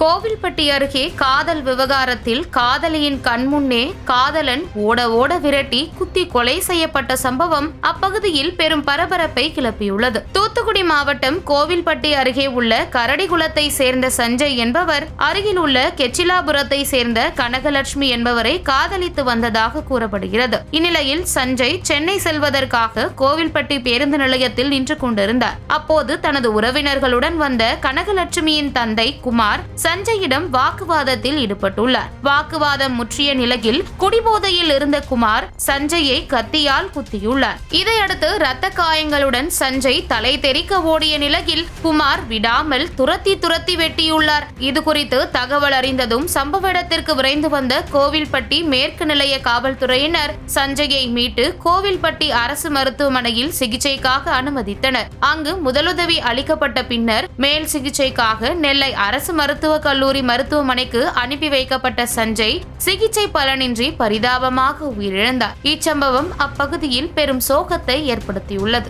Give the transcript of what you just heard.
கோவில்பட்டி அருகே காதல் விவகாரத்தில் காதலியின் கண்முன்னே காதலன் ஓட ஓட விரட்டி குத்தி கொலை செய்யப்பட்ட சம்பவம் அப்பகுதியில் பெரும் பரபரப்பை கிளப்பியுள்ளது. தூத்துக்குடி மாவட்டம் கோவில்பட்டி அருகே உள்ள கரடிகுளத்தை சேர்ந்த சஞ்சய் என்பவர் அருகில் உள்ள கெச்சிலாபுரத்தை சேர்ந்த கனகலட்சுமி என்பவரை காதலித்து வந்ததாக கூறப்படுகிறது. இந்நிலையில் சஞ்சய் சென்னை செல்வதற்காக கோவில்பட்டி பேருந்து நிலையத்தில் நின்று கொண்டிருந்தார். அப்போது தனது உறவினர்களுடன் வந்த கனகலட்சுமியின் தந்தை குமார் சஞ்சயிடம் வாக்குவாதத்தில் ஈடுபட்டுள்ளார். வாக்குவாதம் முற்றிய நிலையில் குடிபோதையில் இருந்த குமார் சஞ்சயை கத்தியால் குத்தியுள்ளார். இதையடுத்து இரத்த காயங்களுடன் சஞ்சய் தலை தெறிக்க ஓடிய நிலையில் குமார் விடாமல் துரத்தி வெட்டியுள்ளார். இதுகுறித்து தகவல் அறிந்ததும் சம்பவ இடத்திற்கு விரைந்து வந்த கோவில்பட்டி மேற்கு நிலைய காவல்துறையினர் சஞ்சயை மீட்டு கோவில்பட்டி அரசு மருத்துவமனையில் சிகிச்சைக்காக அனுமதித்தனர். அங்கு முதலுதவி அளிக்கப்பட்ட பின்னர் மேல் சிகிச்சைக்காக நெல்லை அரசு மருத்துவ கல்லூரி மருத்துவமனைக்கு அனுப்பி வைக்கப்பட்ட சஞ்சய் சிகிச்சை பலனின்றி பரிதாபமாக உயிரிழந்தார். இச்சம்பவம் அப்பகுதியில் பெரும் சோகத்தை ஏற்படுத்தியுள்ளது.